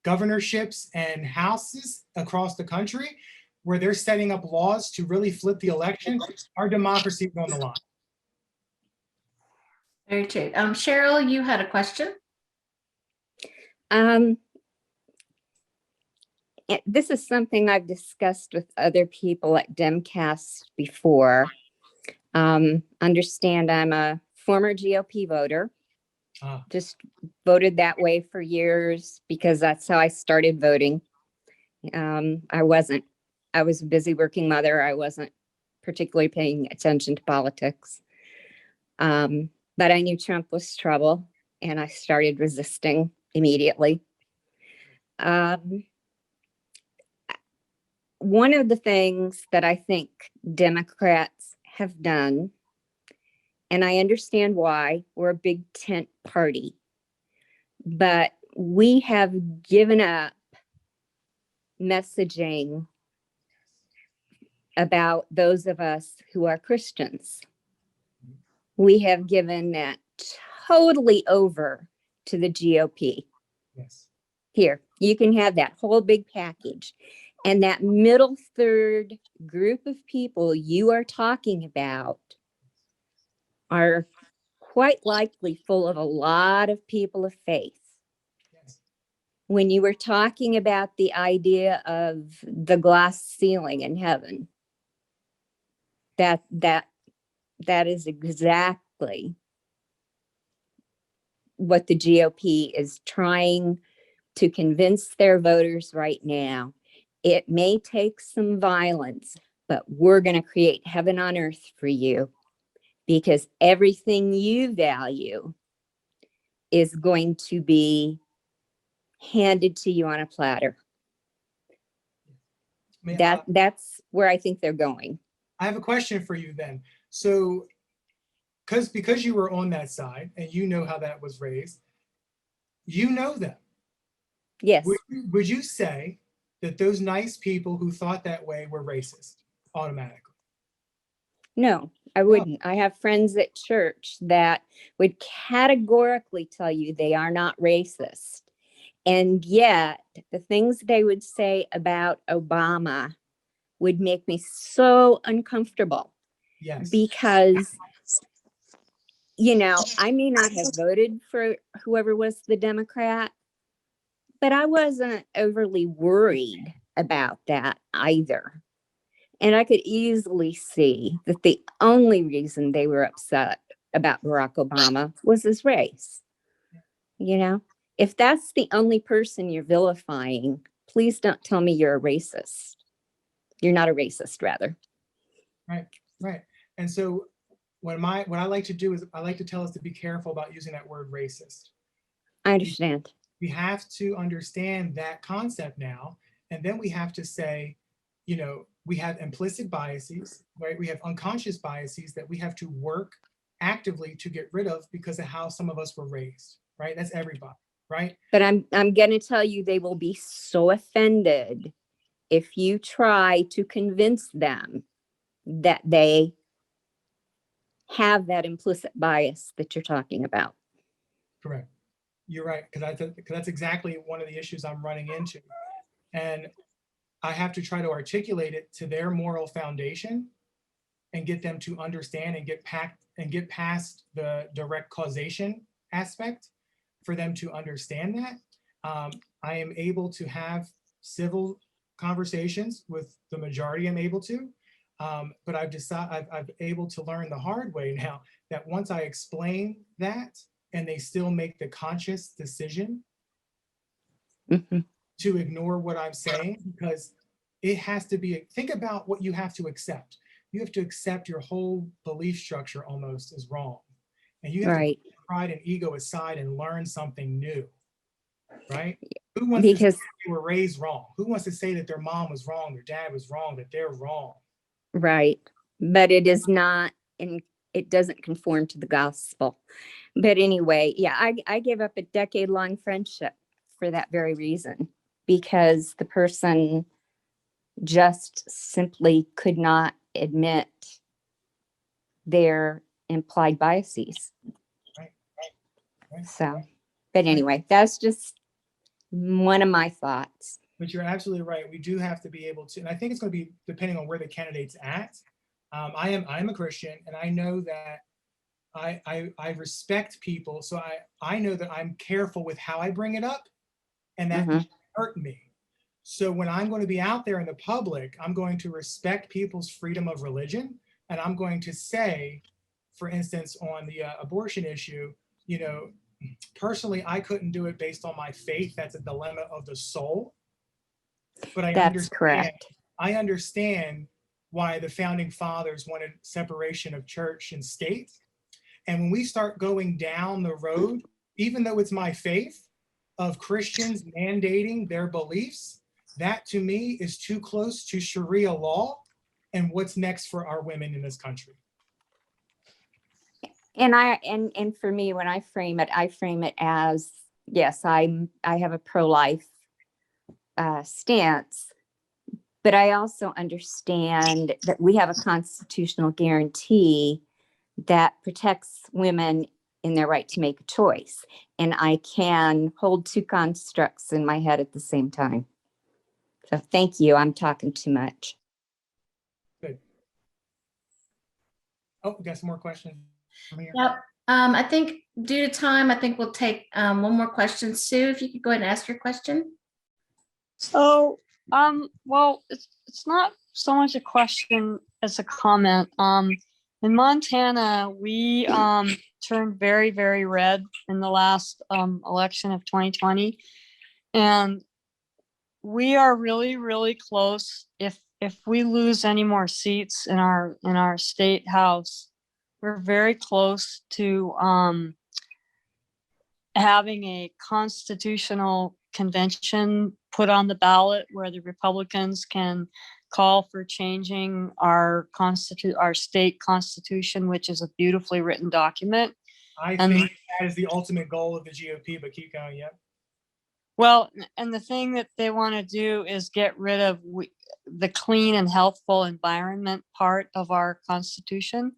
Speaker 4: governorships and houses across the country, where they're setting up laws to really flip the election, our democracy is on the line.
Speaker 3: Very true. Cheryl, you had a question?
Speaker 8: This is something I've discussed with other people at DemCast before. Understand I'm a former GOP voter. Just voted that way for years because that's how I started voting. I was a busy working mother. I wasn't particularly paying attention to politics. But I knew Trump was trouble, and I started resisting immediately. One of the things that I think Democrats have done, and I understand why, we're a big tent party, but we have given up messaging about those of us who are Christians. We have given that totally over to the GOP.
Speaker 4: Yes.
Speaker 8: Here, you can have that whole big package. And that middle third group of people you are talking about are quite likely full of a lot of people of faith.
Speaker 4: Yes.
Speaker 8: When you were talking about the idea of the glass ceiling in heaven, that is exactly what the GOP is trying to convince their voters right now. It may take some violence, but we're going to create heaven on earth for you, because everything you value is going to be handed to you on a platter. That's where I think they're going.
Speaker 4: I have a question for you then. So, because you were on that side and you know how that was raised, you know them.
Speaker 8: Yes.
Speaker 4: Would you say that those nice people who thought that way were racist automatically?
Speaker 8: No, I wouldn't. I have friends at church that would categorically tell you they are not racist. And yet the things they would say about Obama would make me so uncomfortable.
Speaker 4: Yes.
Speaker 8: Because, you know, I may not have voted for whoever was the Democrat, but I wasn't overly worried about that either. And I could easily see that the only reason they were upset about Barack Obama was his race. You know, if that's the only person you're vilifying, please don't tell me you're a racist. You're not a racist, rather.
Speaker 4: Right, right. And so what I like to do is I like to tell us to be careful about using that word racist.
Speaker 8: I understand.
Speaker 4: We have to understand that concept now, and then we have to say, you know, we have implicit biases, right? We have unconscious biases that we have to work actively to get rid of because of how some of us were raised, right? That's everybody, right?
Speaker 8: But I'm going to tell you, they will be so offended if you try to convince them that they have that implicit bias that you're talking about.
Speaker 4: Correct. You're right, because that's exactly one of the issues I'm running into. And I have to try to articulate it to their moral foundation and get them to understand and get past the direct causation aspect for them to understand that. I am able to have civil conversations with the majority. I'm able to, but I've able to learn the hard way now that once I explain that and they still make the conscious decision to ignore what I'm saying, because it has to be, think about what you have to accept. You have to accept your whole belief structure almost is wrong. And you have to put pride and ego aside and learn something new, right? Who wants to say they were raised wrong? Who wants to say that their mom was wrong, their dad was wrong, that they're wrong?
Speaker 8: Right. But it is not, and it doesn't conform to the gospel. But anyway, yeah, I gave up a decade-long friendship for that very reason, because the person just simply could not admit their implied biases.
Speaker 4: Right.
Speaker 8: So, but anyway, that's just one of my thoughts.
Speaker 4: But you're absolutely right. We do have to be able to, and I think it's going to be depending on where the candidate's at. I'm a Christian, and I know that I respect people, so I know that I'm careful with how I bring it up, and that hurt me. So when I'm going to be out there in the public, I'm going to respect people's freedom of religion, and I'm going to say, for instance, on the abortion issue, you know, personally, I couldn't do it based on my faith. That's a dilemma of the soul. But I understand why the founding fathers wanted separation of church and state. And when we start going down the road, even though it's my faith, of Christians mandating their beliefs, that to me is too close to Sharia law and what's next for our women in this country.
Speaker 8: And for me, when I frame it as, yes, I have a pro-life stance, but I also understand that we have a constitutional guarantee that protects women in their right to make a choice. And I can hold two constructs in my head at the same time. So thank you. I'm talking too much.
Speaker 4: Good. Oh, we got some more questions from here.
Speaker 3: Yep. I think due to time, I think we'll take one more question. Sue, if you could go ahead and ask your question.
Speaker 6: So, well, it's not so much a question as a comment. In Montana, we turned very, very red in the last election of 2020, and we are really, really close. If we lose any more seats in our state house, we're very close to having a constitutional convention put on the ballot where the Republicans can call for changing our state constitution, which is a beautifully written document.
Speaker 4: I
Speaker 6: And-
Speaker 4: think that is the ultimate goal of the GOP, but keep going. Yep.
Speaker 6: Well, and the thing that they want to do is get rid of the clean and healthful environment part of our constitution,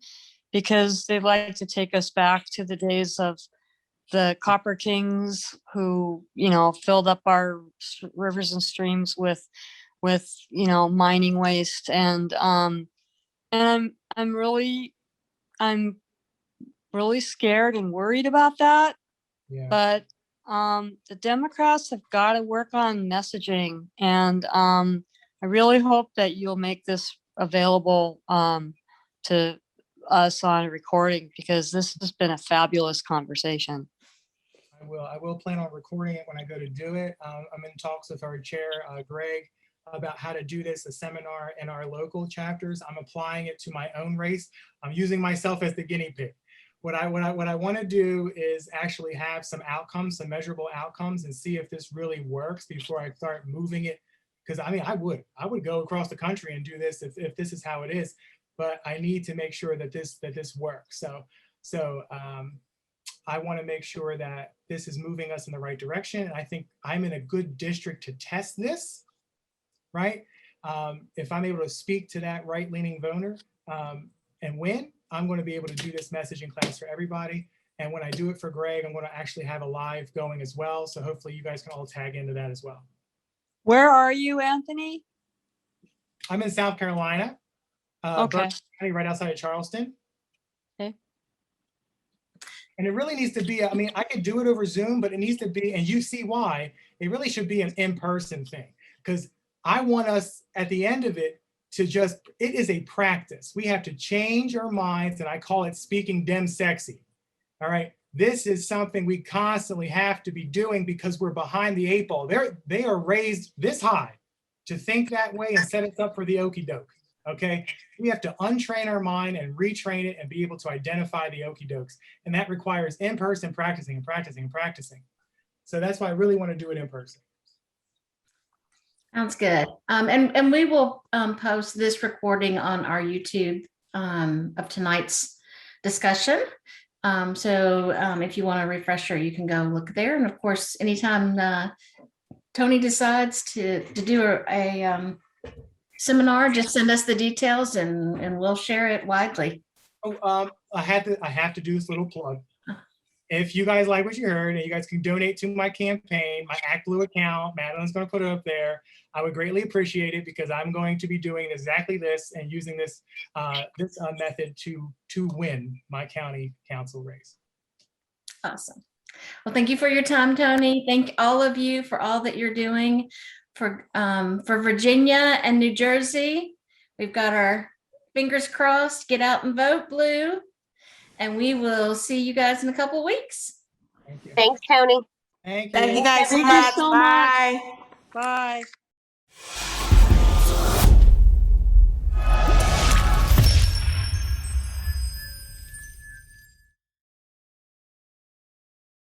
Speaker 6: because they'd like to take us back to the days of the Copper Kings who, filled up our rivers and streams with mining waste. And I'm really scared and worried about that.
Speaker 4: Yeah.
Speaker 6: But the Democrats have got to work on messaging, and I really hope that you'll make this available to us on a recording, because this has been a fabulous conversation.
Speaker 4: I will plan on recording it when I go to do it. I'm in talks with our chair, Greg, about how to do this, a seminar in our local chapters. I'm applying it to my own race. I'm using myself as the guinea pig. What I want to do is actually have some outcomes, some measurable outcomes, and see if this really works before I start moving it. Because I mean, I would go across the country and do this if this is how it is. But I need to make sure that this works. So I want to make sure that this is moving us in the right direction. And I think I'm in a good district to test this, right? If I'm able to speak to that right-leaning voter and win, I'm going to be able to do this messaging class for everybody. And when I do it for Greg, I'm going to actually have a live going as well. So hopefully you guys can all tag into that as well.
Speaker 6: Where are you, Anthony?
Speaker 4: I'm in South Carolina,
Speaker 6: Okay.
Speaker 4: Berkeley County, right outside of Charleston.
Speaker 6: Okay.
Speaker 4: And it really needs to be, I mean, I could do it over Zoom, but it needs to be, and you see why, it really should be an in-person thing. Because I want us at the end of it to just, it is a practice. We have to change our minds, and I call it speaking dem sexy. All right. This is something we constantly have to be doing because we're behind the 8 ball. They are raised this high to think that way and set us up for the okie doke. Okay. We have to untrain our mind and retrain it and be able to identify the okie dokes. And that requires in-person practicing and practicing and practicing. So that's why I really want to do it in person.
Speaker 3: Sounds good. And we will post this recording on our YouTube of tonight's discussion. So if you want a refresher, you can go look there. And of course, anytime Tony decides to do a seminar, just send us the details and we'll share it widely.
Speaker 4: Oh, I have to do this little plug. If you guys like what you heard and you guys can donate to my campaign, my ActBlue account, Madeline's going to put it up there. I would greatly appreciate it because I'm going to be doing exactly this and using this method to win my county council race.
Speaker 3: Awesome. Well, thank you for your time, Tony. Thank all of you for all that you're doing for Virginia and New Jersey. We've got our fingers crossed. Get out and vote blue. And we will see you guys in a couple of weeks.
Speaker 4: Thank you.
Speaker 2: Thanks, Tony.
Speaker 4: Thank you.
Speaker 7: Thank you guys so
Speaker 6: Thank you
Speaker 7: much.
Speaker 6: so much.
Speaker 7: Bye.
Speaker 6: Bye.